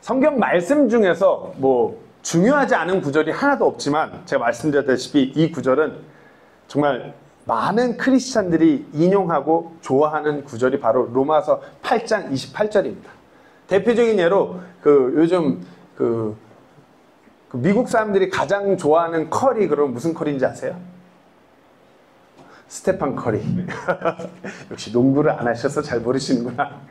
성경 말씀 중에서 뭐 중요하지 않은 구절이 하나도 없지만 제가 말씀드렸다시피 이 구절은 정말 많은 크리스찬들이 인용하고 좋아하는 구절이 바로 로마서 8장 28절입니다. 대표적인 예로 요즘 미국 사람들이 가장 좋아하는 커리, 그럼 무슨 커리인지 아세요? 스테판 커리. 역시 농구를 안 하셔서 잘 모르시는구나.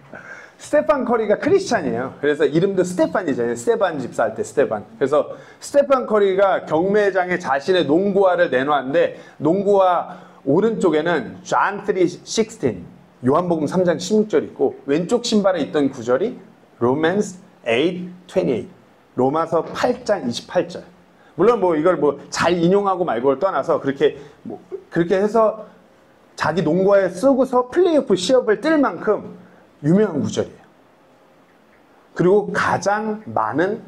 스테판 커리가 크리스찬이에요. 그래서 이름도 스테판이잖아요. 스테반 집사 할 때 스테반. 그래서 스테판 커리가 경매장에 자신의 농구화를 내놓았는데 농구화 오른쪽에는 John 3:16 요한복음 3장 16절 있고 왼쪽 신발에 있던 구절이 Romans 8:28 로마서 8장 28절. 물론 뭐 이걸 뭐 잘 인용하고 말고를 떠나서 그렇게 해서 자기 농구화에 쓰고서 플레이오프 시합을 뛸 만큼 유명한 구절이에요. 그리고 가장 많은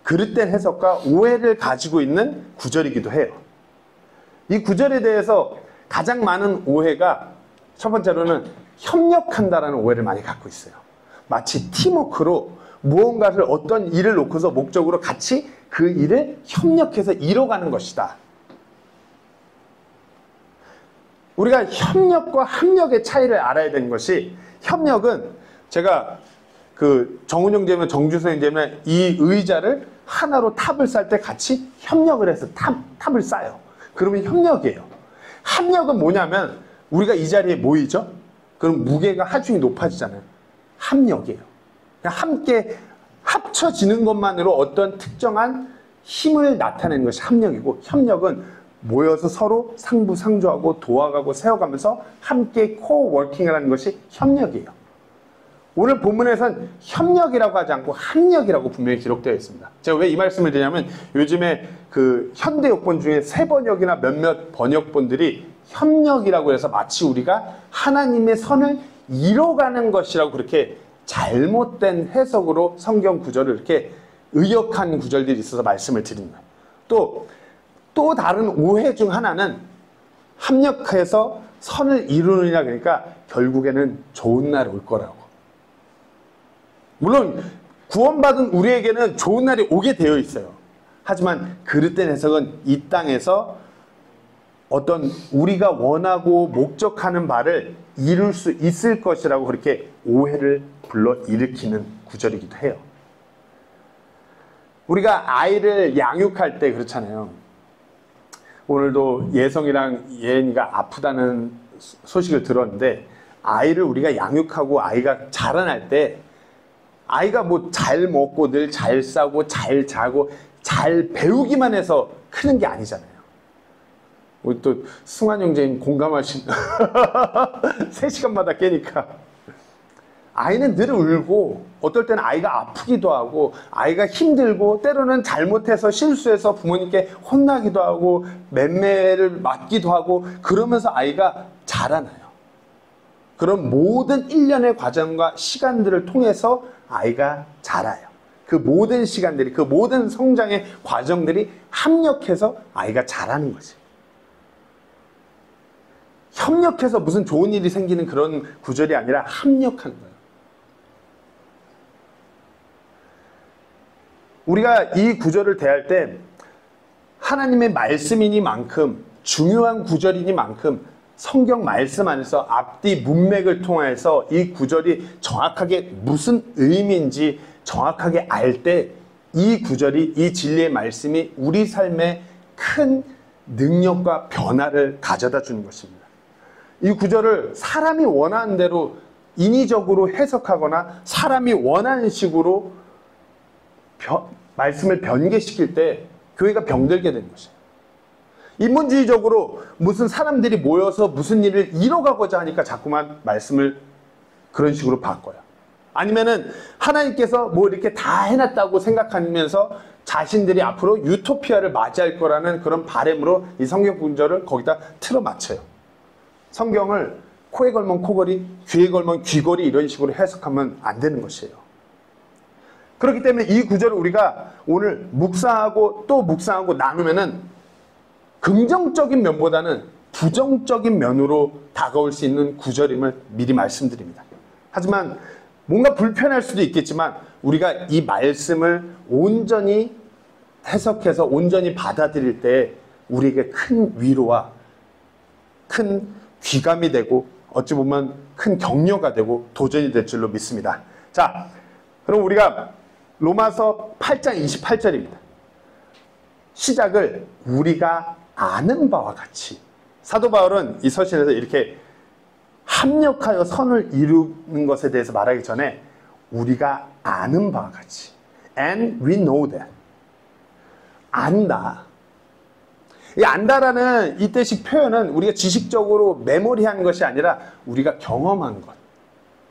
그릇된 해석과 오해를 가지고 있는 구절이기도 해요. 이 구절에 대해서 가장 많은 오해가 첫 번째로는 협력한다라는 오해를 많이 갖고 있어요. 마치 팀워크로 무언가를 어떤 일을 놓고서 목적으로 같이 그 일을 협력해서 이뤄가는 것이다. 우리가 협력과 합력의 차이를 알아야 되는 것이, 협력은 제가 정운영 재면 정주성 재면 이 의자를 하나로 탑을 쌓을 때 같이 협력을 해서 탑을 쌓아요. 그러면 협력이에요. 합력은 뭐냐면 우리가 이 자리에 모이죠? 그럼 무게가 하중이 높아지잖아요. 합력이에요. 그냥 함께 합쳐지는 것만으로 어떤 특정한 힘을 나타내는 것이 합력이고, 협력은 모여서 서로 상부상조하고 도와가고 세워가면서 함께 코워킹을 하는 것이 협력이에요. 오늘 본문에선 협력이라고 하지 않고 합력이라고 분명히 기록되어 있습니다. 제가 왜 이 말씀을 드리냐면 요즘에 현대 역본 중에 새 번역이나 몇몇 번역본들이 협력이라고 해서 마치 우리가 하나님의 선을 이뤄가는 것이라고 그렇게 잘못된 해석으로 성경 구절을 이렇게 의역한 구절들이 있어서 말씀을 드린 거예요. 또 다른 오해 중 하나는 합력해서 선을 이루느냐, 그러니까 결국에는 좋은 날이 올 거라고. 물론 구원받은 우리에게는 좋은 날이 오게 되어 있어요. 하지만 그릇된 해석은 이 땅에서 어떤 우리가 원하고 목적하는 바를 이룰 수 있을 것이라고 그렇게 오해를 불러일으키는 구절이기도 해요. 우리가 아이를 양육할 때 그렇잖아요. 오늘도 예성이랑 예은이가 아프다는 소식을 들었는데, 아이를 우리가 양육하고 아이가 자라날 때 아이가 뭐 잘 먹고 늘 잘 싸고 잘 자고 잘 배우기만 해서 크는 게 아니잖아요. 우리 또 승환 형제님 공감하신 3시간마다 깨니까 아이는 늘 울고, 어떨 때는 아이가 아프기도 하고 아이가 힘들고 때로는 잘못해서 실수해서 부모님께 혼나기도 하고 맴매를 맞기도 하고 그러면서 아이가 자라나요. 그런 모든 일련의 과정과 시간들을 통해서 아이가 자라요. 그 모든 시간들이, 그 모든 성장의 과정들이 합력해서 아이가 자라는 거지. 협력해서 무슨 좋은 일이 생기는 그런 구절이 아니라 합력하는 거예요. 우리가 이 구절을 대할 때 하나님의 말씀이니만큼, 중요한 구절이니만큼 성경 말씀 안에서 앞뒤 문맥을 통해서 이 구절이 정확하게 무슨 의미인지 정확하게 알 때 이 구절이, 이 진리의 말씀이 우리 삶에 큰 능력과 변화를 가져다 주는 것입니다. 이 구절을 사람이 원하는 대로 인위적으로 해석하거나 사람이 원하는 식으로 말씀을 변개시킬 때 교회가 병들게 되는 것이에요. 인본주의적으로 무슨 사람들이 모여서 무슨 일을 이뤄가고자 하니까 자꾸만 말씀을 그런 식으로 바꿔요. 아니면은 하나님께서 뭐 이렇게 다 해놨다고 생각하면서 자신들이 앞으로 유토피아를 맞이할 거라는 그런 바람으로 이 성경 구절을 거기다 틀어 맞춰요. 성경을 코에 걸면 코걸이, 귀에 걸면 귀걸이 이런 식으로 해석하면 안 되는 것이에요. 그렇기 때문에 이 구절을 우리가 오늘 묵상하고 또 묵상하고 나누면은 긍정적인 면보다는 부정적인 면으로 다가올 수 있는 구절임을 미리 말씀드립니다. 하지만 뭔가 불편할 수도 있겠지만 우리가 이 말씀을 온전히 해석해서 온전히 받아들일 때 우리에게 큰 위로와 큰 귀감이 되고 어찌 보면 큰 격려가 되고 도전이 될 줄로 믿습니다. 자, 그럼 우리가 로마서 8장 28절입니다. 시작을 우리가 아는 바와 같이, 사도 바울은 이 서신에서 이렇게 합력하여 선을 이루는 것에 대해서 말하기 전에 우리가 아는 바와 같이, and we know that, 안다. 이 안다라는 이 뜻식 표현은 우리가 지식적으로 메모리한 것이 아니라 우리가 경험한 것.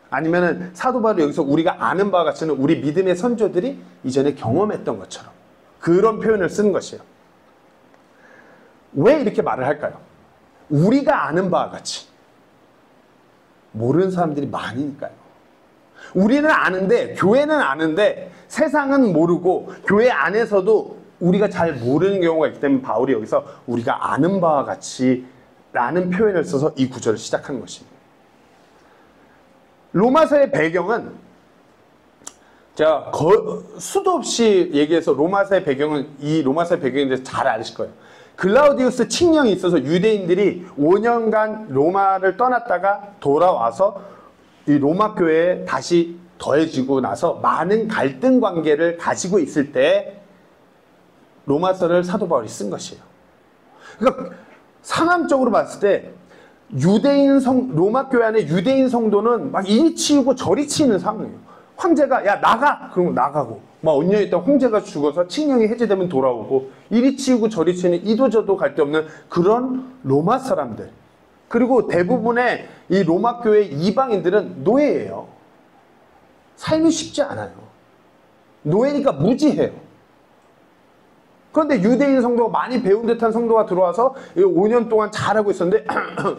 아니면은 사도 바울이 여기서 우리가 아는 바와 같이는 우리 믿음의 선조들이 이전에 경험했던 것처럼 그런 표현을 쓴 것이에요. 왜 이렇게 말을 할까요? 우리가 아는 바와 같이. 모르는 사람들이 많으니까요. 우리는 아는데, 교회는 아는데 세상은 모르고 교회 안에서도 우리가 잘 모르는 경우가 있기 때문에 바울이 여기서 우리가 아는 바와 같이 라는 표현을 써서 이 구절을 시작한 것입니다. 로마서의 배경은 제가 수도 없이 얘기해서 로마서의 배경은 이 로마서의 배경에 대해서 잘 아실 거예요. 글라우디우스 칙령이 있어서 유대인들이 5년간 로마를 떠났다가 돌아와서 이 로마 교회에 다시 더해지고 나서 많은 갈등 관계를 가지고 있을 때 로마서를 사도 바울이 쓴 것이에요. 그러니까 상황적으로 봤을 때 로마 교회 안에 유대인 성도는 막 이리 치우고 저리 치는 상황이에요. 황제가 야 나가! 그러면 나가고 막 언녀였던 황제가 죽어서 칙령이 해제되면 돌아오고 이리 치우고 저리 치는 이도저도 갈 데 없는 그런 로마 사람들. 그리고 대부분의 이 로마 교회 이방인들은 노예예요. 삶이 쉽지 않아요. 노예니까 무지해요. 그런데 유대인 성도가 많이 배운 듯한 성도가 들어와서 5년 동안 잘하고 있었는데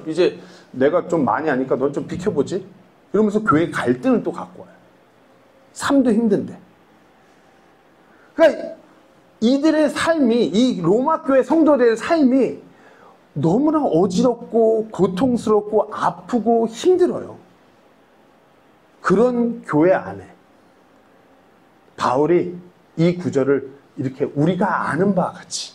이제 내가 좀 많이 하니까 넌 좀 비켜보지? 이러면서 교회 갈등을 또 갖고 와요. 삶도 힘든데. 그러니까 이들의 삶이, 이 로마 교회 성도들의 삶이 너무나 어지럽고 고통스럽고 아프고 힘들어요. 그런 교회 안에 바울이 이 구절을 이렇게 우리가 아는 바와 같이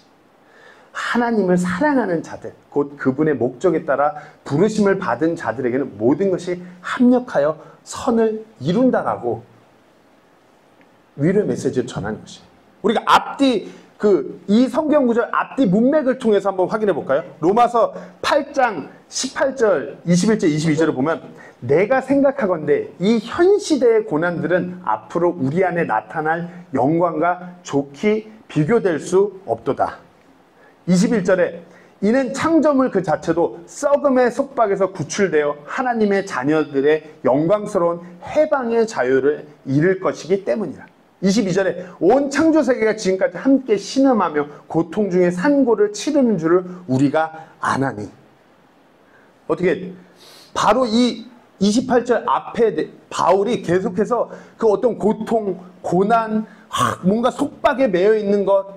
하나님을 사랑하는 자들, 곧 그분의 목적에 따라 부르심을 받은 자들에게는 모든 것이 합력하여 선을 이룬다라고 위로의 메시지를 전하는 것이에요. 우리가 앞뒤 이 성경 구절 앞뒤 문맥을 통해서 한번 확인해 볼까요? 로마서 8장 18절, 21절, 22절을 보면 내가 생각하건대 이 현 시대의 고난들은 앞으로 우리 안에 나타날 영광과 좋게 비교될 수 없도다. 21절에 이는 창조물 그 자체도 썩음의 속박에서 구출되어 하나님의 자녀들의 영광스러운 해방의 자유를 이룰 것이기 때문이라. 22절에 온 창조세계가 지금까지 함께 신음하며 고통 중에 산고를 치르는 줄을 우리가 아나니. 어떻게 바로 이 28절 앞에 바울이 계속해서 그 어떤 고통, 고난, 뭔가 속박에 매여 있는 것,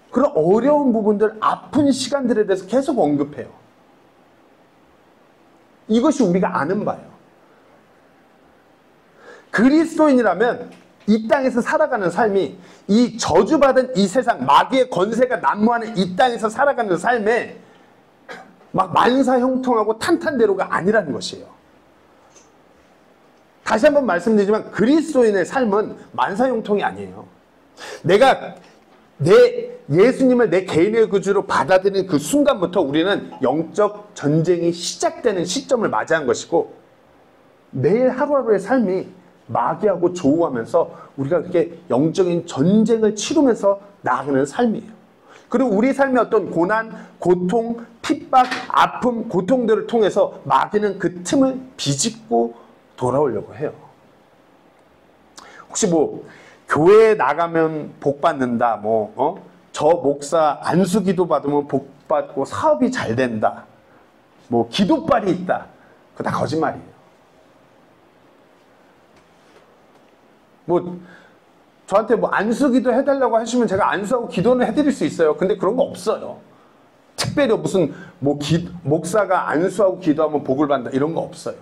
그런 어려운 부분들, 아픈 시간들에 대해서 계속 언급해요. 이것이 우리가 아는 바예요. 그리스도인이라면 이 땅에서 살아가는 삶이 이 저주받은 이 세상, 마귀의 권세가 난무하는 이 땅에서 살아가는 삶에 막 만사형통하고 탄탄대로가 아니라는 것이에요. 다시 한번 말씀드리지만 그리스도인의 삶은 만사형통이 아니에요. 내가 예수님을 내 개인의 구주로 받아들이는 그 순간부터 우리는 영적 전쟁이 시작되는 시점을 맞이한 것이고 매일 하루하루의 삶이 마귀하고 조우하면서 우리가 그렇게 영적인 전쟁을 치르면서 나아가는 삶이에요. 그리고 우리 삶의 어떤 고난, 고통, 핍박, 아픔, 고통들을 통해서 마귀는 그 틈을 비집고 돌아오려고 해요. 혹시 교회에 나가면 복 받는다, 저 목사 안수기도 받으면 복 받고 사업이 잘 된다, 기도빨이 있다. 그거 다 거짓말이에요. 저한테 안수기도 해달라고 하시면 제가 안수하고 기도는 해드릴 수 있어요. 근데 그런 거 없어요. 특별히 무슨 목사가 안수하고 기도하면 복을 받는다 이런 거 없어요.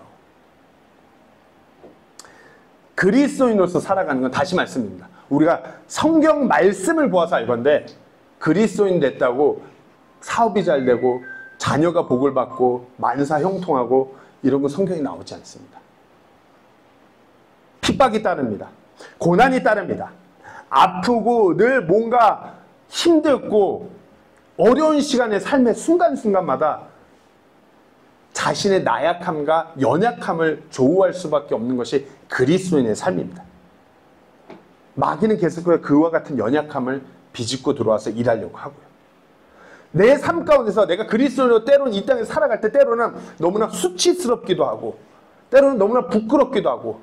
그리스도인으로서 살아가는 건 다시 말씀드립니다. 우리가 성경 말씀을 보아서 알건데 그리스도인 됐다고 사업이 잘 되고 자녀가 복을 받고 만사 형통하고 이런 거 성경에 나오지 않습니다. 핍박이 따릅니다. 고난이 따릅니다. 아프고 늘 뭔가 힘들고 어려운 시간의 삶의 순간순간마다 자신의 나약함과 연약함을 조우할 수밖에 없는 것이 그리스도인의 삶입니다. 마귀는 계속해서 그와 같은 연약함을 비집고 들어와서 일하려고 하고요. 내 삶 가운데서 내가 그리스도인으로 때로는 이 땅에 살아갈 때 때로는 너무나 수치스럽기도 하고 때로는 너무나 부끄럽기도 하고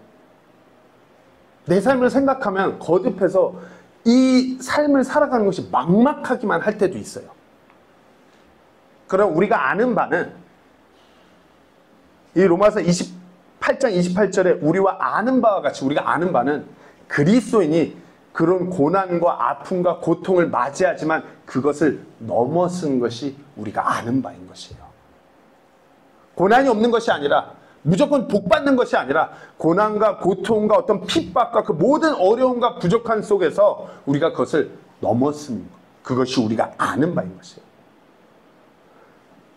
내 삶을 생각하면 거듭해서 이 삶을 살아가는 것이 막막하기만 할 때도 있어요. 그럼 우리가 아는 바는 이 로마서 28장 28절에 우리와 아는 바와 같이 우리가 아는 바는 그리스도인이 그런 고난과 아픔과 고통을 맞이하지만 그것을 넘어선 것이 우리가 아는 바인 것이에요. 고난이 없는 것이 아니라 무조건 복받는 것이 아니라 고난과 고통과 어떤 핍박과 그 모든 어려움과 부족한 속에서 우리가 그것을 넘어선 것. 그것이 우리가 아는 바인 것이에요.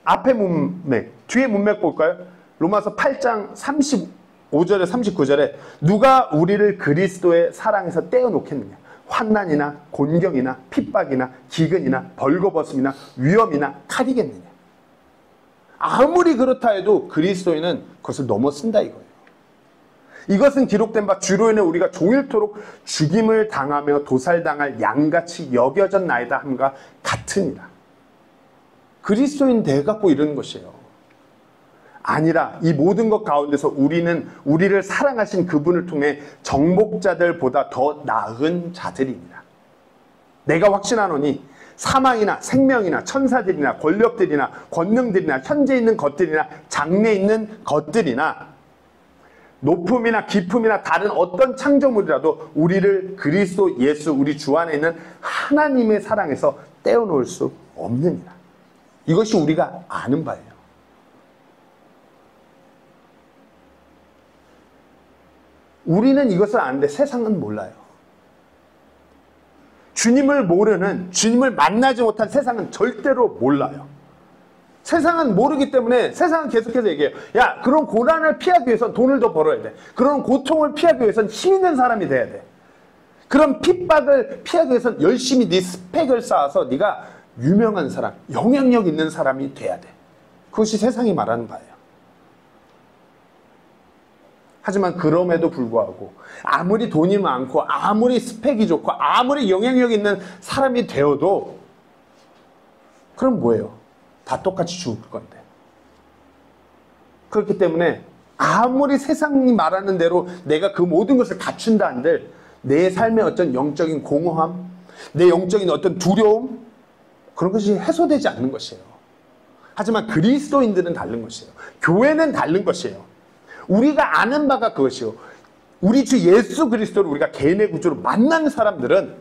앞에 문맥, 뒤에 문맥 볼까요? 로마서 8장 35절에 39절에 누가 우리를 그리스도의 사랑에서 떼어놓겠느냐? 환난이나 곤경이나 핍박이나 기근이나 벌거벗음이나 위험이나 칼이겠느냐? 아무리 그렇다 해도 그리스도인은 그것을 넘어선다 이거예요. 이것은 기록된 바 주로 인해 우리가 종일토록 죽임을 당하며 도살당할 양같이 여겨졌나이다 함과 같으니라. 그리스도인 돼갖고 이러는 것이에요. 아니라 이 모든 것 가운데서 우리는 우리를 사랑하신 그분을 통해 정복자들보다 더 나은 자들이니라. 내가 확신하노니 사망이나 생명이나 천사들이나 권력들이나 권능들이나 현재 있는 것들이나 장래 있는 것들이나 높음이나 깊음이나 다른 어떤 창조물이라도 우리를 그리스도 예수 우리 주 안에 있는 하나님의 사랑에서 떼어놓을 수 없느니라. 이것이 우리가 아는 바예요. 우리는 이것을 아는데 세상은 몰라요. 주님을 모르는, 주님을 만나지 못한 세상은 절대로 몰라요. 세상은 모르기 때문에 세상은 계속해서 얘기해요. 야, 그런 고난을 피하기 위해서는 돈을 더 벌어야 돼. 그런 고통을 피하기 위해서는 힘 있는 사람이 돼야 돼. 그런 핍박을 피하기 위해서는 열심히 네 스펙을 쌓아서 네가 유명한 사람, 영향력 있는 사람이 돼야 돼. 그것이 세상이 말하는 바예요. 하지만 그럼에도 불구하고 아무리 돈이 많고 아무리 스펙이 좋고 아무리 영향력 있는 사람이 되어도 그럼 뭐예요? 다 똑같이 죽을 건데. 그렇기 때문에 아무리 세상이 말하는 대로 내가 그 모든 것을 갖춘다 한들 내 삶의 어떤 영적인 공허함, 내 영적인 어떤 두려움 그런 것이 해소되지 않는 것이에요. 하지만 그리스도인들은 다른 것이에요. 교회는 다른 것이에요. 우리가 아는 바가 그것이요. 우리 주 예수 그리스도를 우리가 개인의 구주로 만난 사람들은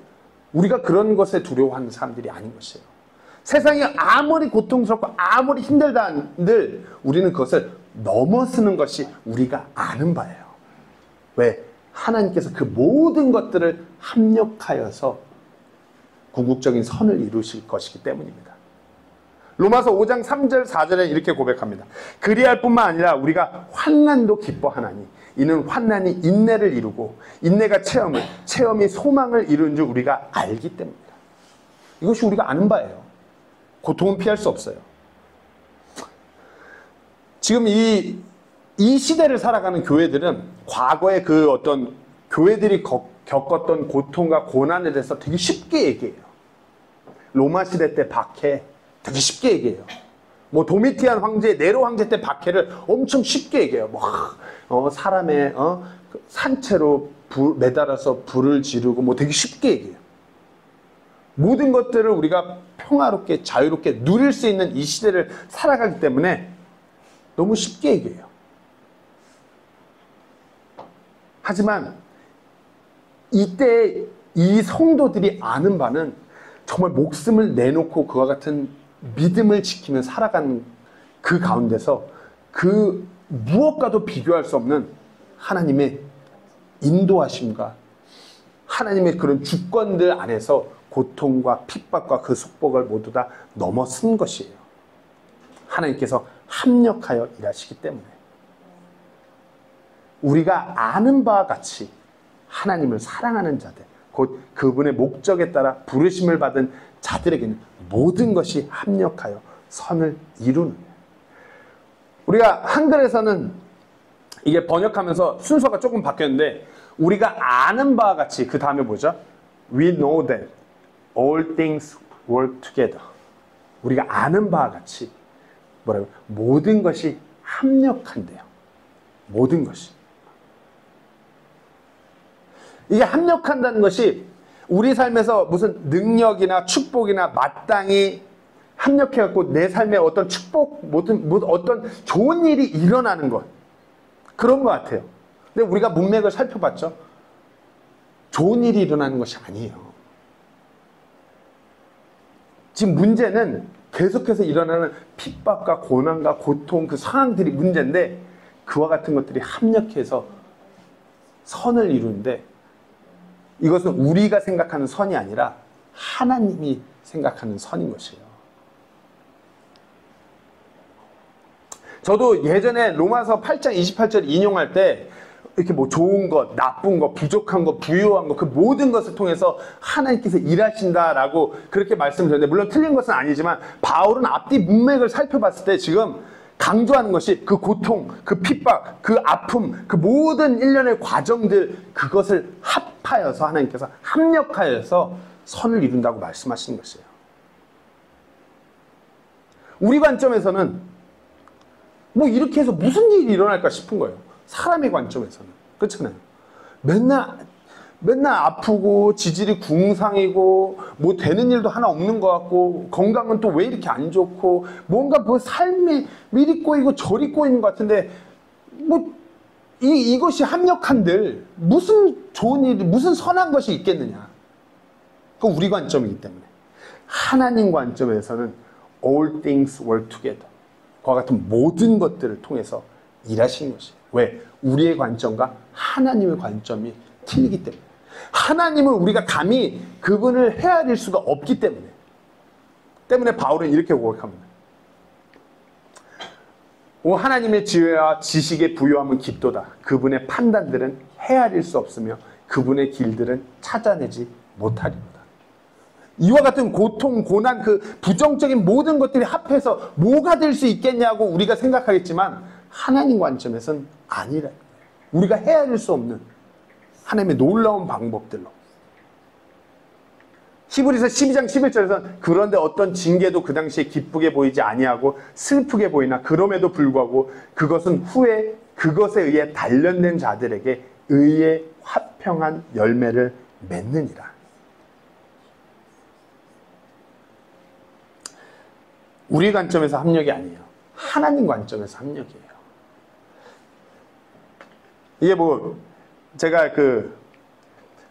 우리가 그런 것에 두려워하는 사람들이 아닌 것이에요. 세상이 아무리 고통스럽고 아무리 힘들다 한들 우리는 그것을 넘어서는 것이 우리가 아는 바예요. 왜? 하나님께서 그 모든 것들을 합력하여서 궁극적인 선을 이루실 것이기 때문입니다. 로마서 5장 3절 4절에 이렇게 고백합니다. 그리할 뿐만 아니라 우리가 환난도 기뻐하나니 이는 환난이 인내를 이루고 인내가 체험을, 체험이 소망을 이루는 줄 우리가 알기 때문입니다. 이것이 우리가 아는 바예요. 고통은 피할 수 없어요. 지금 이 시대를 살아가는 교회들은 과거에 그 어떤 교회들이 겪었던 고통과 고난에 대해서 되게 쉽게 얘기해요. 로마 시대 때 박해 되게 쉽게 얘기해요. 뭐 도미티안 황제, 네로 황제 때 박해를 엄청 쉽게 얘기해요. 사람의 산채로 매달아서 불을 지르고 뭐 되게 쉽게 얘기해요. 모든 것들을 우리가 평화롭게 자유롭게 누릴 수 있는 이 시대를 살아가기 때문에 너무 쉽게 얘기해요. 하지만 이때 이 성도들이 아는 바는 정말 목숨을 내놓고 그와 같은 믿음을 지키며 살아가는 그 가운데서 그 무엇과도 비교할 수 없는 하나님의 인도하심과 하나님의 그런 주권들 안에서 고통과 핍박과 그 속박을 모두 다 넘어선 것이에요. 하나님께서 합력하여 일하시기 때문에 우리가 아는 바와 같이 하나님을 사랑하는 자들, 곧 그분의 목적에 따라 부르심을 받은 자들에게는 모든 것이 합력하여 선을 이루는 거예요. 우리가 한글에서는 이게 번역하면서 순서가 조금 바뀌었는데 우리가 아는 바와 같이 그 다음에 뭐죠? We know that all things work together. 우리가 아는 바와 같이 뭐라고? 모든 것이 합력한대요. 모든 것이. 이게 합력한다는 것이 우리 삶에서 무슨 능력이나 축복이나 마땅히 합력해갖고 내 삶에 어떤 축복, 어떤 좋은 일이 일어나는 것. 그런 것 같아요. 근데 우리가 문맥을 살펴봤죠. 좋은 일이 일어나는 것이 아니에요. 지금 문제는 계속해서 일어나는 핍박과 고난과 고통, 그 상황들이 문제인데 그와 같은 것들이 합력해서 선을 이루는데 이것은 우리가 생각하는 선이 아니라 하나님이 생각하는 선인 것이에요. 저도 예전에 로마서 8장 28절 인용할 때 이렇게 뭐 좋은 것, 나쁜 것, 부족한 것, 부유한 것, 그 모든 것을 통해서 하나님께서 일하신다라고 그렇게 말씀드렸는데 물론 틀린 것은 아니지만 바울은 앞뒤 문맥을 살펴봤을 때 지금 강조하는 것이 그 고통, 그 핍박, 그 아픔, 그 모든 일련의 과정들 그것을 합하여서 하나님께서 합력하여서 선을 이룬다고 말씀하시는 것이에요. 우리 관점에서는 뭐 이렇게 해서 무슨 일이 일어날까 싶은 거예요. 사람의 관점에서는. 그렇잖아요. 맨날 아프고 지질이 궁상이고 뭐 되는 일도 하나 없는 것 같고 건강은 또 왜 이렇게 안 좋고 뭔가 뭐 삶이 이리 꼬이고 저리 꼬이는 것 같은데 뭐 이것이 합력한들 무슨 좋은 일이 무슨 선한 것이 있겠느냐. 그건 우리 관점이기 때문에. 하나님 관점에서는 all things work together. 그와 같은 모든 것들을 통해서 일하시는 것이에요. 왜? 우리의 관점과 하나님의 관점이 틀리기 때문에. 하나님은 우리가 감히 그분을 헤아릴 수가 없기 때문에 바울은 이렇게 고백합니다. 오 하나님의 지혜와 지식의 부요함은 깊도다. 그분의 판단들은 헤아릴 수 없으며 그분의 길들은 찾아내지 못하리로다. 이와 같은 고통, 고난, 그 부정적인 모든 것들이 합해서 뭐가 될 수 있겠냐고 우리가 생각하겠지만 하나님 관점에서는 아니라 우리가 헤아릴 수 없는 하나님의 놀라운 방법들로. 히브리서 12장 11절에서는 그런데 어떤 징계도 그 당시에 기쁘게 보이지 아니하고 슬프게 보이나 그럼에도 불구하고 그것은 후에 그것에 의해 단련된 자들에게 의의 화평한 열매를 맺느니라. 우리 관점에서 합력이 아니에요. 하나님 관점에서 합력이에요. 이게 뭐 제가 그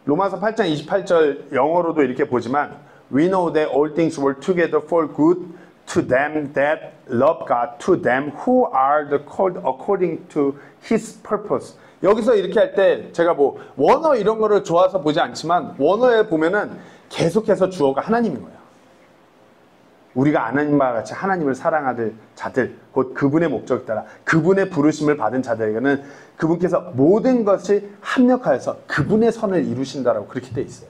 로마서 8장 28절 영어로도 이렇게 보지만 We know that all things work together for good to them that love God, to them who are the called according to His purpose. 여기서 이렇게 할 때 제가 뭐 원어 이런 거를 좋아서 보지 않지만 원어에 보면은 계속해서 주어가 하나님인 거예요. 우리가 아는 바와 같이 하나님을 사랑하는 자들, 곧 그분의 목적에 따라 그분의 부르심을 받은 자들에게는 그분께서 모든 것이 합력하여서 그분의 선을 이루신다라고 그렇게 돼 있어요.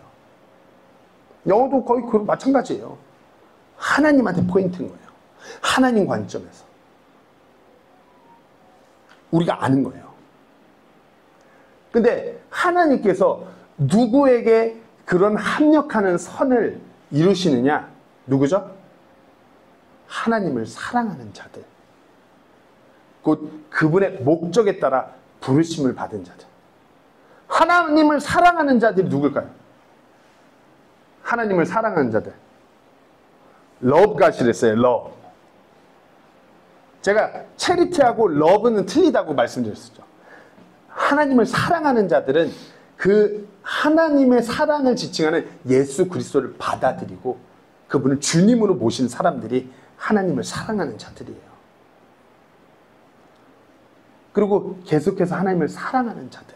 영어도 거의 마찬가지예요. 하나님한테 포인트인 거예요. 하나님 관점에서. 우리가 아는 거예요. 근데 하나님께서 누구에게 그런 합력하는 선을 이루시느냐? 누구죠? 하나님을 사랑하는 자들, 곧 그분의 목적에 따라 부르심을 받은 자들. 하나님을 사랑하는 자들이 누굴까요? 하나님을 사랑하는 자들. Love God이랬어요. Love. 제가 체리티하고 love는 틀리다고 말씀드렸었죠. 하나님을 사랑하는 자들은 그 하나님의 사랑을 지칭하는 예수 그리스도를 받아들이고 그분을 주님으로 모신 사람들이 하나님을 사랑하는 자들이에요. 그리고 계속해서 하나님을 사랑하는 자들.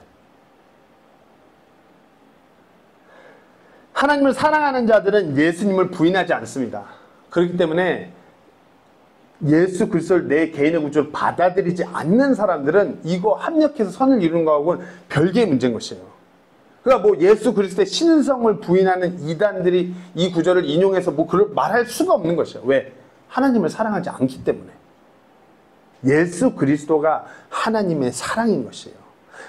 하나님을 사랑하는 자들은 예수님을 부인하지 않습니다. 그렇기 때문에 예수 그리스도를 내 개인의 구주로 받아들이지 않는 사람들은 이거 합력해서 선을 이루는 거하고는 별개의 문제인 것이에요. 그러니까 뭐 예수 그리스도의 신성을 부인하는 이단들이 이 구절을 인용해서 뭐 그걸 말할 수가 없는 것이에요. 왜? 하나님을 사랑하지 않기 때문에. 예수 그리스도가 하나님의 사랑인 것이에요.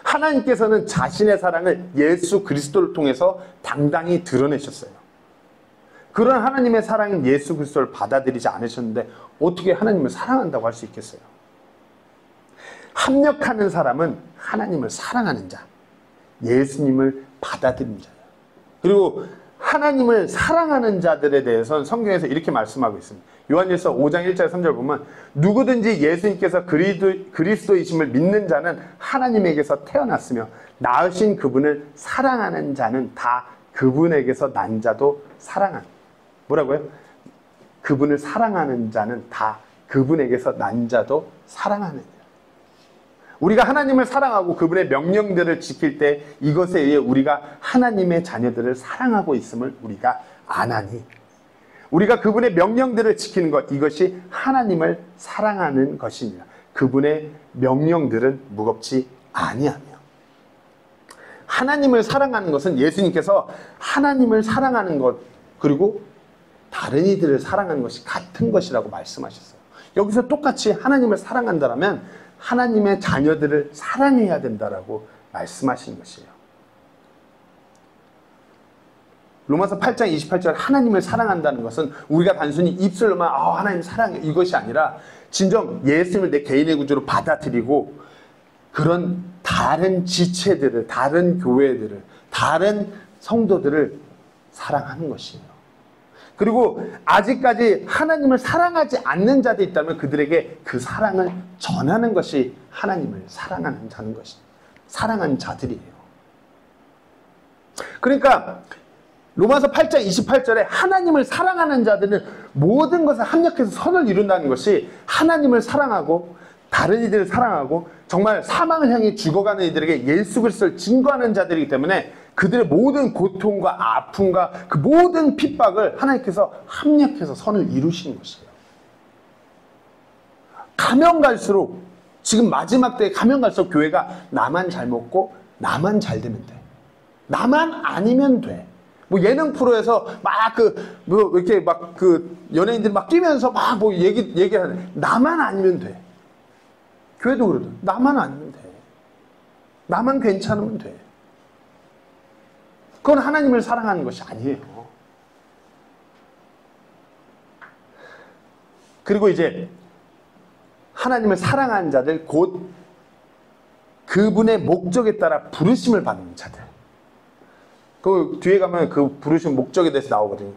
하나님께서는 자신의 사랑을 예수 그리스도를 통해서 당당히 드러내셨어요. 그런 하나님의 사랑인 예수 그리스도를 받아들이지 않으셨는데 어떻게 하나님을 사랑한다고 할 수 있겠어요? 합력하는 사람은 하나님을 사랑하는 자, 예수님을 받아들이는 자예요. 그리고 하나님을 사랑하는 자들에 대해서는 성경에서 이렇게 말씀하고 있습니다. 요한일서 5장 1절 3절 보면 누구든지 예수님께서 그리스도이심을 믿는 자는 하나님에게서 태어났으며 낳으신 그분을 사랑하는 자는 다 그분에게서 난 자도 사랑한. 뭐라고요? 그분을 사랑하는 자는 다 그분에게서 난 자도 사랑하는 자. 우리가 하나님을 사랑하고 그분의 명령들을 지킬 때 이것에 의해 우리가 하나님의 자녀들을 사랑하고 있음을 우리가 아나니 우리가 그분의 명령들을 지키는 것, 이것이 하나님을 사랑하는 것입니다. 그분의 명령들은 무겁지 아니하며. 하나님을 사랑하는 것은 예수님께서 하나님을 사랑하는 것 그리고 다른 이들을 사랑하는 것이 같은 것이라고 말씀하셨어요. 여기서 똑같이 하나님을 사랑한다면 하나님의 자녀들을 사랑해야 된다라고 말씀하신 것이에요. 로마서 8장 28절 하나님을 사랑한다는 것은 우리가 단순히 입술로만 하나님 사랑해 이것이 아니라 진정 예수님을 내 개인의 구주로 받아들이고 그런 다른 지체들을, 다른 교회들을, 다른 성도들을 사랑하는 것이에요. 그리고 아직까지 하나님을 사랑하지 않는 자들이 있다면 그들에게 그 사랑을 전하는 것이 하나님을 사랑하는 자는 것이에요. 사랑하는 자들이에요. 그러니까 로마서 8장 28절에 하나님을 사랑하는 자들은 모든 것을 합력해서 선을 이룬다는 것이 하나님을 사랑하고 다른 이들을 사랑하고 정말 사망을 향해 죽어가는 이들에게 예수 그리스도를 증거하는 자들이기 때문에 그들의 모든 고통과 아픔과 그 모든 핍박을 하나님께서 합력해서 선을 이루시는 것이에요. 가면 갈수록 지금 마지막 때에 가면 갈수록 교회가 나만 잘 먹고 나만 잘 되면 돼. 나만 아니면 돼. 뭐 예능 프로에서 막 뭐 이렇게 막 연예인들이 막 뛰면서 막 뭐 얘기하는 나만 아니면 돼. 교회도 그러든 나만 아니면 돼. 나만 괜찮으면 돼. 그건 하나님을 사랑하는 것이 아니에요. 그리고 이제 하나님을 사랑하는 자들 곧 그분의 목적에 따라 부르심을 받는 자들. 그 뒤에 가면 그 부르심 목적에 대해서 나오거든요.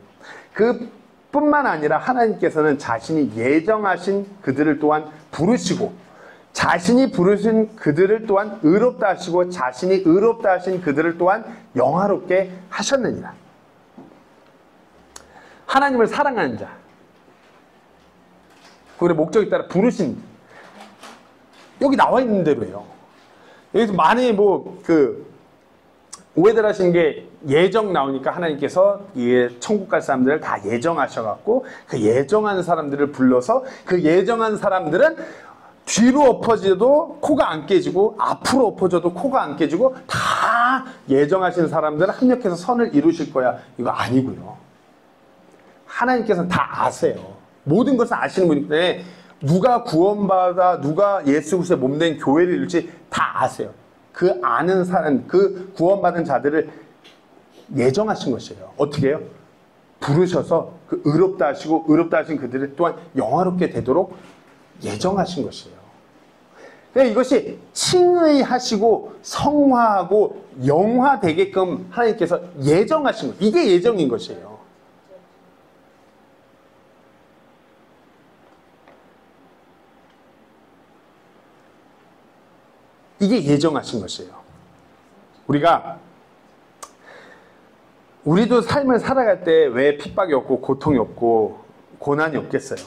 그뿐만 아니라 하나님께서는 자신이 예정하신 그들을 또한 부르시고 자신이 부르신 그들을 또한 의롭다 하시고 자신이 의롭다 하신 그들을 또한 영화롭게 하셨느니라. 하나님을 사랑하는 자, 그분의 목적에 따라 부르신, 여기 나와 있는 대로예요. 여기서 많이 오해들 하신 게 예정 나오니까 하나님께서 천국 갈 사람들을 다 예정하셔갖고 그 예정한 사람들을 불러서 그 예정한 사람들은 뒤로 엎어져도 코가 안 깨지고 앞으로 엎어져도 코가 안 깨지고 다 예정하신 사람들은 합력해서 선을 이루실 거야. 이거 아니고요. 하나님께서는 다 아세요. 모든 것을 아시는 분이기 때문에 누가 구원받아 누가 예수 그리스도의 몸된 교회를 이룰지 다 아세요. 그 아는 사람, 그 구원받은 자들을 예정하신 것이에요. 어떻게 해요? 부르셔서 그 의롭다 하시고 의롭다 하신 그들을 또한 영화롭게 되도록 예정하신 것이에요. 그러니까 이것이 칭의하시고 성화하고 영화되게끔 하나님께서 예정하신 것. 이게 예정인 것이에요. 이게 예정하신 것이에요. 우리도 삶을 살아갈 때 왜 핍박이 없고 고통이 없고 고난이 없겠어요.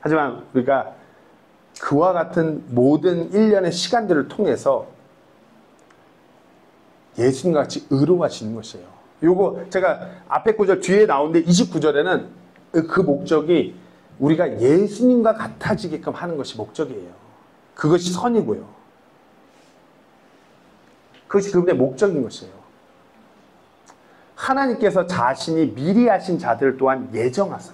하지만 우리가 그와 같은 모든 일련의 시간들을 통해서 예수님과 같이 의로워지는 것이에요. 요거 제가 앞에 구절 뒤에 나오는데 29절에는 그 목적이 우리가 예수님과 같아지게끔 하는 것이 목적이에요. 그것이 선이고요. 그것이 그분의 목적인 것이에요. 하나님께서 자신이 미리 하신 자들 또한 예정하사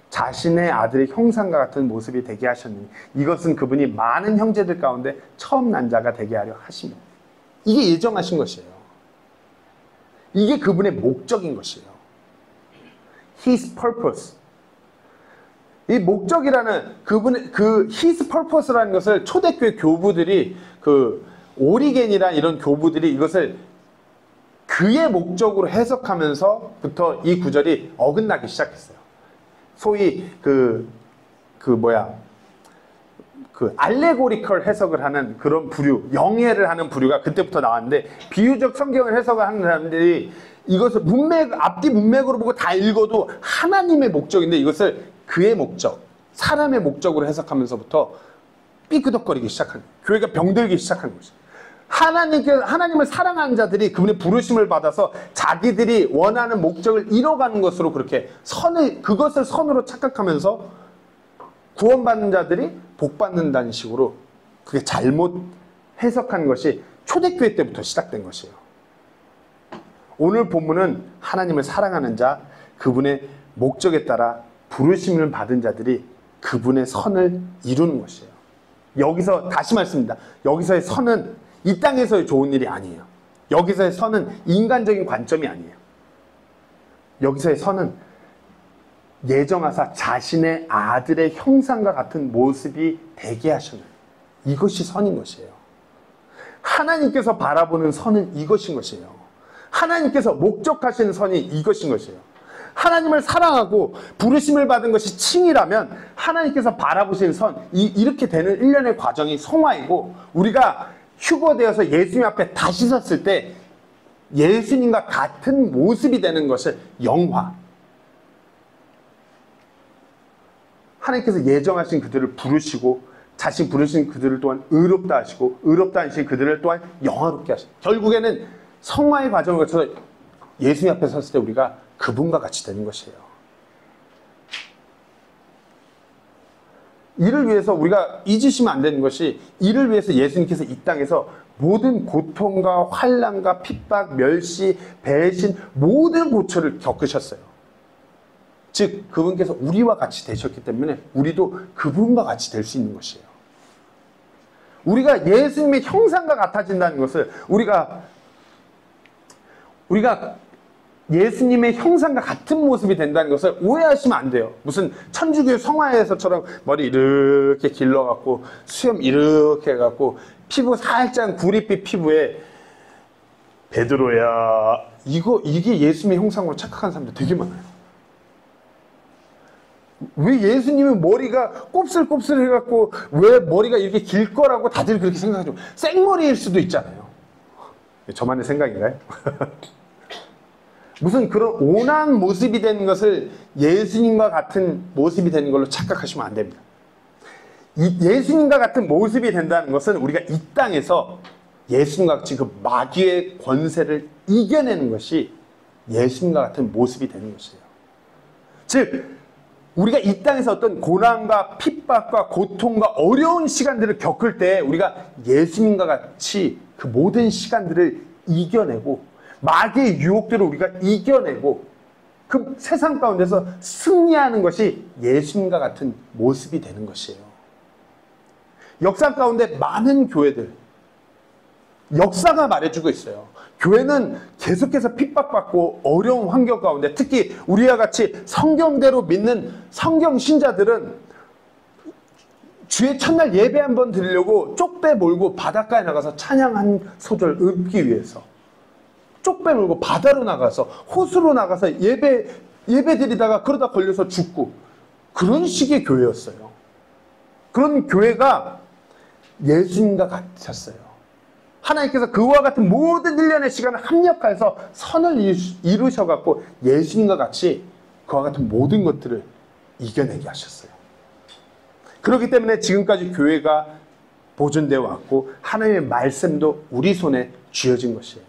자신의 아들의 형상과 같은 모습이 되게 하셨느니 이것은 그분이 많은 형제들 가운데 처음 난 자가 되게 하려 하시며 이게 예정하신 것이에요. 이게 그분의 목적인 것이에요. His purpose. 이 목적이라는 그분의 그 His purpose라는 것을 초대교회 교부들이 그 오리겐이란 이런 교부들이 이것을 그의 목적으로 해석하면서부터 이 구절이 어긋나기 시작했어요. 소위 그 알레고리컬 해석을 하는 그런 부류, 영예를 하는 부류가 그때부터 나왔는데 비유적 성경을 해석을 하는 사람들이 이것을 앞뒤 문맥으로 보고 다 읽어도 하나님의 목적인데 이것을 그의 목적, 사람의 목적으로 해석하면서부터 삐그덕거리기 시작한, 교회가 병들기 시작한 것이죠. 하나님을 사랑하는 자들이 그분의 부르심을 받아서 자기들이 원하는 목적을 이뤄가는 것으로 그렇게 그것을 선으로 착각하면서 구원받는 자들이 복받는다는 식으로 그게 잘못 해석한 것이 초대교회 때부터 시작된 것이에요. 오늘 본문은 하나님을 사랑하는 자, 그분의 목적에 따라 부르심을 받은 자들이 그분의 선을 이루는 것이에요. 여기서 다시 말씀입니다. 여기서의 선은 이 땅에서의 좋은 일이 아니에요. 여기서의 선은 인간적인 관점이 아니에요. 여기서의 선은 예정하사 자신의 아들의 형상과 같은 모습이 되게 하셨는 이것이 선인 것이에요. 하나님께서 바라보는 선은 이것인 것이에요. 하나님께서 목적하시는 선이 이것인 것이에요. 하나님을 사랑하고 부르심을 받은 것이 칭이라면 하나님께서 바라보시는 선, 이렇게 되는 일련의 과정이 성화이고 우리가 휴거되어서 예수님 앞에 다시 섰을 때 예수님과 같은 모습이 되는 것을 영화. 하나님께서 예정하신 그들을 부르시고 자신 부르신 그들을 또한 의롭다 하시고 의롭다 하신 그들을 또한 영화롭게 하시고 결국에는 성화의 과정을 거쳐서 예수님 앞에 섰을 때 우리가 그분과 같이 되는 것이에요. 이를 위해서 우리가 잊으시면 안 되는 것이 이를 위해서 예수님께서 이 땅에서 모든 고통과 환난과 핍박, 멸시, 배신 모든 고초를 겪으셨어요. 즉 그분께서 우리와 같이 되셨기 때문에 우리도 그분과 같이 될 수 있는 것이에요. 우리가 예수님의 형상과 같아진다는 것을 우리가 예수님의 형상과 같은 모습이 된다는 것을 오해하시면 안 돼요. 무슨 천주교 성화에서처럼 머리 이렇게 길러갖고 수염 이렇게 해갖고 피부 살짝 구릿빛 피부에 베드로야 이게 예수님의 형상으로 착각한 사람들 되게 많아요. 왜 예수님은 머리가 곱슬곱슬 해갖고 왜 머리가 이렇게 길 거라고 다들 그렇게 생각하죠. 생머리일 수도 있잖아요. 저만의 생각인가요? 무슨 그런 온화한 모습이 되는 것을 예수님과 같은 모습이 되는 걸로 착각하시면 안 됩니다. 예수님과 같은 모습이 된다는 것은 우리가 이 땅에서 예수님과 같이 그 마귀의 권세를 이겨내는 것이 예수님과 같은 모습이 되는 것이에요. 즉 우리가 이 땅에서 어떤 고난과 핍박과 고통과 어려운 시간들을 겪을 때 우리가 예수님과 같이 그 모든 시간들을 이겨내고 마귀의 유혹들을 우리가 이겨내고 그 세상 가운데서 승리하는 것이 예수님과 같은 모습이 되는 것이에요. 역사 가운데 많은 교회들 역사가 말해주고 있어요. 교회는 계속해서 핍박받고 어려운 환경 가운데 특히 우리와 같이 성경대로 믿는 성경 신자들은 주의 첫날 예배 한번 드리려고 쪽배 몰고 바닷가에 나가서 찬양 한 소절 읊기 위해서 쪽배 몰고 바다로 나가서 호수로 나가서 예배 드리다가 그러다 걸려서 죽고 그런 식의 교회였어요. 그런 교회가 예수님과 같았어요. 하나님께서 그와 같은 모든 일련의 시간을 합력해서 선을 이루셔갖고 예수님과 같이 그와 같은 모든 것들을 이겨내게 하셨어요. 그렇기 때문에 지금까지 교회가 보존되어 왔고 하나님의 말씀도 우리 손에 쥐어진 것이에요.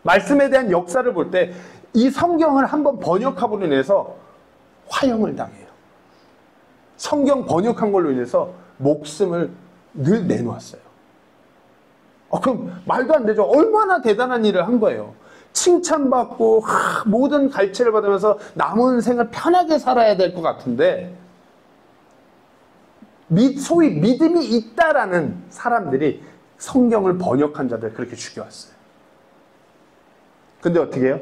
말씀에 대한 역사를 볼 때 이 성경을 한번 번역함으로 인해서 화형을 당해요. 성경 번역한 걸로 인해서 목숨을 늘 내놓았어요. 그럼 말도 안 되죠. 얼마나 대단한 일을 한 거예요. 칭찬받고 모든 갈채를 받으면서 남은 생을 편하게 살아야 될 것 같은데 소위 믿음이 있다라는 사람들이 성경을 번역한 자들 그렇게 죽여왔어요. 근데 어떻게 해요?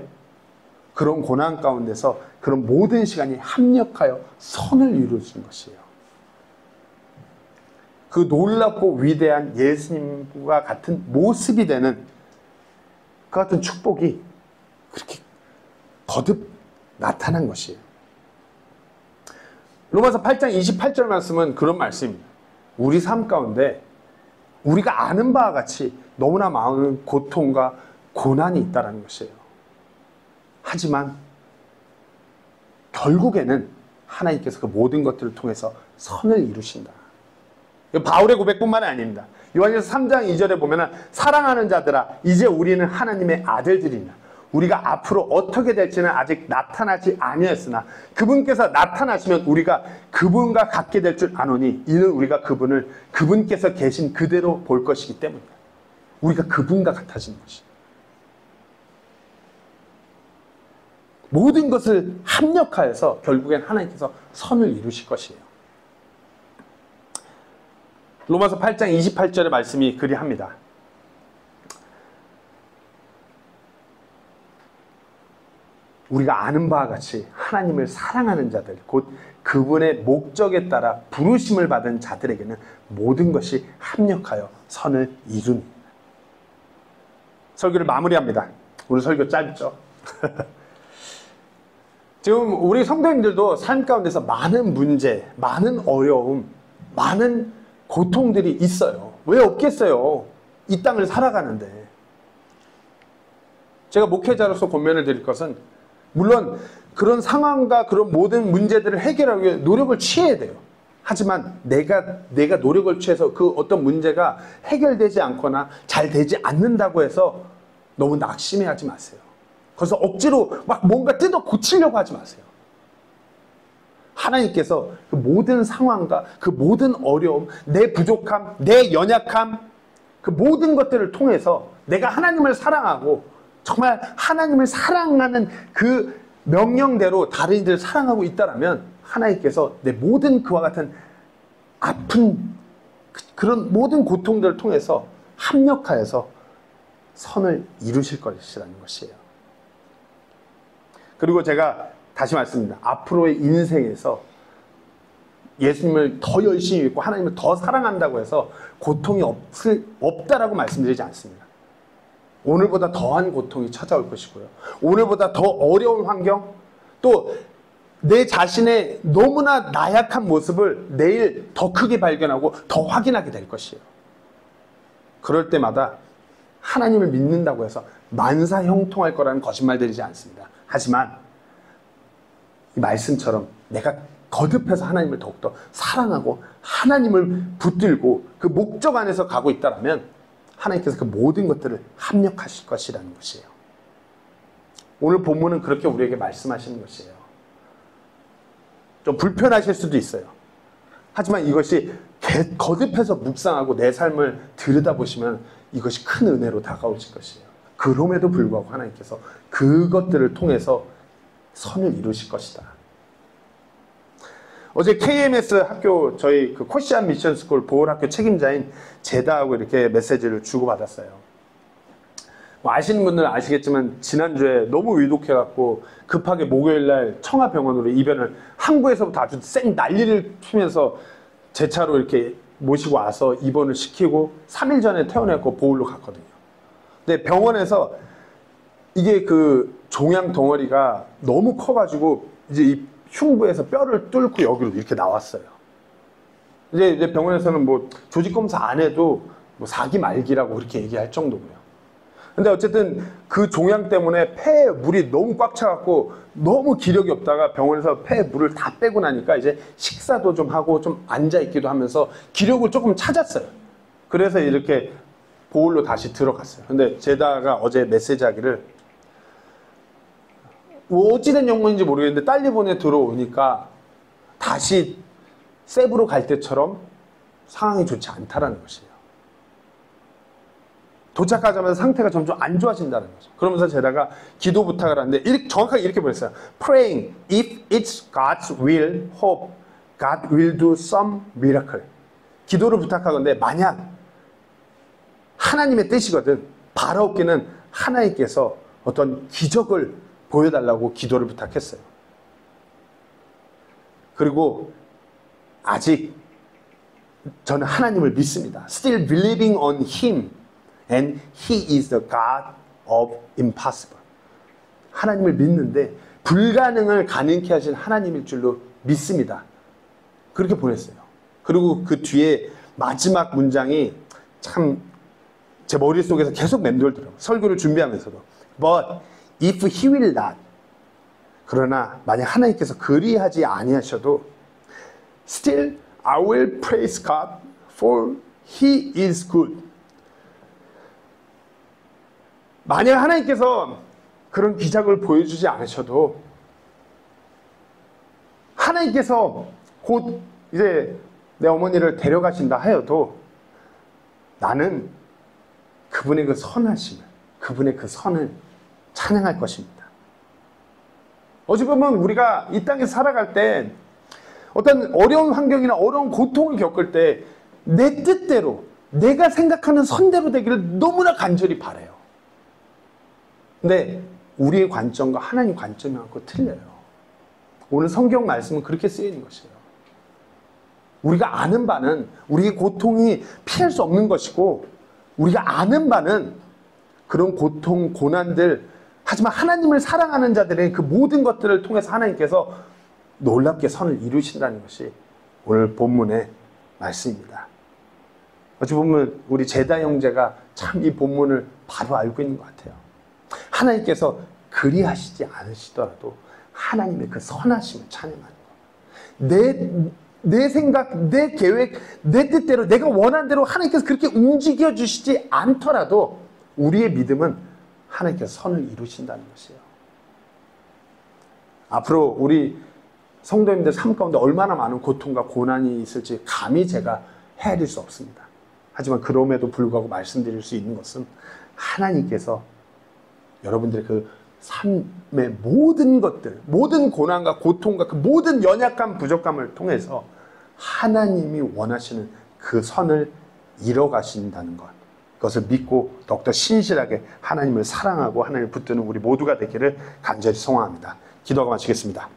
그런 고난 가운데서 그런 모든 시간이 합력하여 선을 이루어진 것이에요. 그 놀랍고 위대한 예수님과 같은 모습이 되는 그 같은 축복이 그렇게 거듭 나타난 것이에요. 로마서 8장 28절 말씀은 그런 말씀입니다. 우리 삶 가운데 우리가 아는 바와 같이 너무나 많은 고통과 고난이 있다는 것이에요. 하지만 결국에는 하나님께서 그 모든 것들을 통해서 선을 이루신다. 바울의 고백뿐만 아닙니다. 요한일서 3장 2절에 보면 사랑하는 자들아 이제 우리는 하나님의 아들들이나 우리가 앞으로 어떻게 될지는 아직 나타나지 아니했으나 그분께서 나타나시면 우리가 그분과 같게 될 줄 아노니 이는 우리가 그분께서 계신 그대로 볼 것이기 때문이다. 우리가 그분과 같아지는 것이다. 모든 것을 합력하여서 결국엔 하나님께서 선을 이루실 것이에요. 로마서 8장 28절의 말씀이 그리합니다. 우리가 아는 바와 같이 하나님을 사랑하는 자들, 곧 그분의 목적에 따라 부르심을 받은 자들에게는 모든 것이 합력하여 선을 이룬다. 설교를 마무리합니다. 오늘 설교 짧죠? 지금 우리 성도님들도 삶 가운데서 많은 문제, 많은 어려움, 많은 고통들이 있어요. 왜 없겠어요? 이 땅을 살아가는데. 제가 목회자로서 권면을 드릴 것은 물론 그런 상황과 그런 모든 문제들을 해결하기 위해 노력을 취해야 돼요. 하지만 내가 노력을 취해서 그 어떤 문제가 해결되지 않거나 잘 되지 않는다고 해서 너무 낙심해하지 마세요. 그래서 억지로 막 뭔가 뜯어 고치려고 하지 마세요. 하나님께서 그 모든 상황과 그 모든 어려움, 내 부족함, 내 연약함, 그 모든 것들을 통해서 내가 하나님을 사랑하고 정말 하나님을 사랑하는 그 명령대로 다른 이들을 사랑하고 있다면 하나님께서 내 모든 그와 같은 아픈 그런 모든 고통들을 통해서 합력하여서 선을 이루실 것이라는 것이에요. 그리고 제가 다시 말씀드립니다. 앞으로의 인생에서 예수님을 더 열심히 믿고 하나님을 더 사랑한다고 해서 고통이 없다라고 말씀드리지 않습니다. 오늘보다 더한 고통이 찾아올 것이고요. 오늘보다 더 어려운 환경, 또 내 자신의 너무나 나약한 모습을 내일 더 크게 발견하고 더 확인하게 될 것이에요. 그럴 때마다 하나님을 믿는다고 해서 만사형통할 거라는 거짓말 드리지 않습니다. 하지만 이 말씀처럼 내가 거듭해서 하나님을 더욱더 사랑하고 하나님을 붙들고 그 목적 안에서 가고 있다면 하나님께서 그 모든 것들을 합력하실 것이라는 것이에요. 오늘 본문은 그렇게 우리에게 말씀하시는 것이에요. 좀 불편하실 수도 있어요. 하지만 이것이 거듭해서 묵상하고 내 삶을 들여다보시면 이것이 큰 은혜로 다가오실 것이에요. 그럼에도 불구하고 하나님께서 그것들을 통해서 선을 이루실 것이다. 어제 KMS 학교 저희 그 코시안 미션 스쿨 보훈학교 책임자인 제다하고 이렇게 메시지를 주고받았어요. 뭐 아시는 분들은 아시겠지만 지난주에 너무 위독해갖고 급하게 목요일날 청아병원으로 입원을 항구에서부터 아주 쌩 난리를 피면서 제 차로 이렇게 모시고 와서 입원을 시키고 3일 전에 퇴원했고 보울로 갔거든요. 근데 병원에서 이게 그 종양 덩어리가 너무 커가지고 이제 이 흉부에서 뼈를 뚫고 여기로 이렇게 나왔어요. 이제 병원에서는 뭐 조직 검사 안 해도 뭐 사기 말기라고 그렇게 얘기할 정도고요. 근데 어쨌든 그 종양 때문에 폐에 물이 너무 꽉 차갖고 너무 기력이 없다가 병원에서 폐에 물을 다 빼고 나니까 이제 식사도 좀 하고 좀 앉아있기도 하면서 기력을 조금 찾았어요. 그래서 이렇게 보울로 다시 들어갔어요. 근데 제다가 어제 메시지 하기를 어찌된 영문인지 모르겠는데 딸리본에 들어오니까 다시 세브로 갈 때처럼 상황이 좋지 않다라는 것이에요. 도착하자마자 상태가 점점 안 좋아진다는 거죠. 그러면서 제다가 기도 부탁을 하는데 정확하게 이렇게 보냈어요. Praying, if it's God's will, hope God will do some miracle. 기도를 부탁하건대 만약 하나님의 뜻이거든 바라옵기는 하나님께서 어떤 기적을 보여달라고 기도를 부탁했어요. 그리고 아직 저는 하나님을 믿습니다. Still believing on Him and He is the God of impossible. 하나님을 믿는데 불가능을 가능케 하신 하나님일 줄로 믿습니다. 그렇게 보냈어요. 그리고 그 뒤에 마지막 문장이 참 제 머릿속에서 계속 맴돌더라고요. 설교를 준비하면서도. But if He will not. 그러나 만약 하나님께서 그리하지 아니하셔도 Still I will praise God for He is good. 만약 하나님께서 그런 기적을 보여주지 않으셔도 하나님께서 곧 이제 내 어머니를 데려가신다 하여도 나는 그분의 그 선하심을, 그분의 그 선을 찬양할 것입니다. 어찌 보면 우리가 이 땅에서 살아갈 때 어떤 어려운 환경이나 어려운 고통을 겪을 때 내 뜻대로 내가 생각하는 선대로 되기를 너무나 간절히 바라요. 근데 우리의 관점과 하나님 관점이 많고 틀려요. 오늘 성경 말씀은 그렇게 쓰여 있는 것이에요. 우리가 아는 바는 우리의 고통이 피할 수 없는 것이고 우리가 아는 바는 그런 고통, 고난들 하지만 하나님을 사랑하는 자들의 그 모든 것들을 통해서 하나님께서 놀랍게 선을 이루신다는 것이 오늘 본문의 말씀입니다. 어찌 보면 우리 제다 형제가 참 이 본문을 바로 알고 있는 것 같아요. 하나님께서 그리하시지 않으시더라도 하나님의 그 선하심을 찬양하는 것. 내 생각, 내 계획, 내 뜻대로 내가 원하는 대로 하나님께서 그렇게 움직여 주시지 않더라도 우리의 믿음은 하나님께서 선을 이루신다는 것이에요. 앞으로 우리 성도님들 삶 가운데 얼마나 많은 고통과 고난이 있을지 감히 제가 헤아릴 수 없습니다. 하지만 그럼에도 불구하고 말씀드릴 수 있는 것은 하나님께서 여러분들의 그 삶의 모든 것들, 모든 고난과 고통과 그 모든 연약함, 부족함을 통해서 하나님이 원하시는 그 선을 이뤄가신다는 것. 그것을 믿고 더욱더 신실하게 하나님을 사랑하고 하나님을 붙드는 우리 모두가 되기를 간절히 소망합니다. 기도하고 마치겠습니다.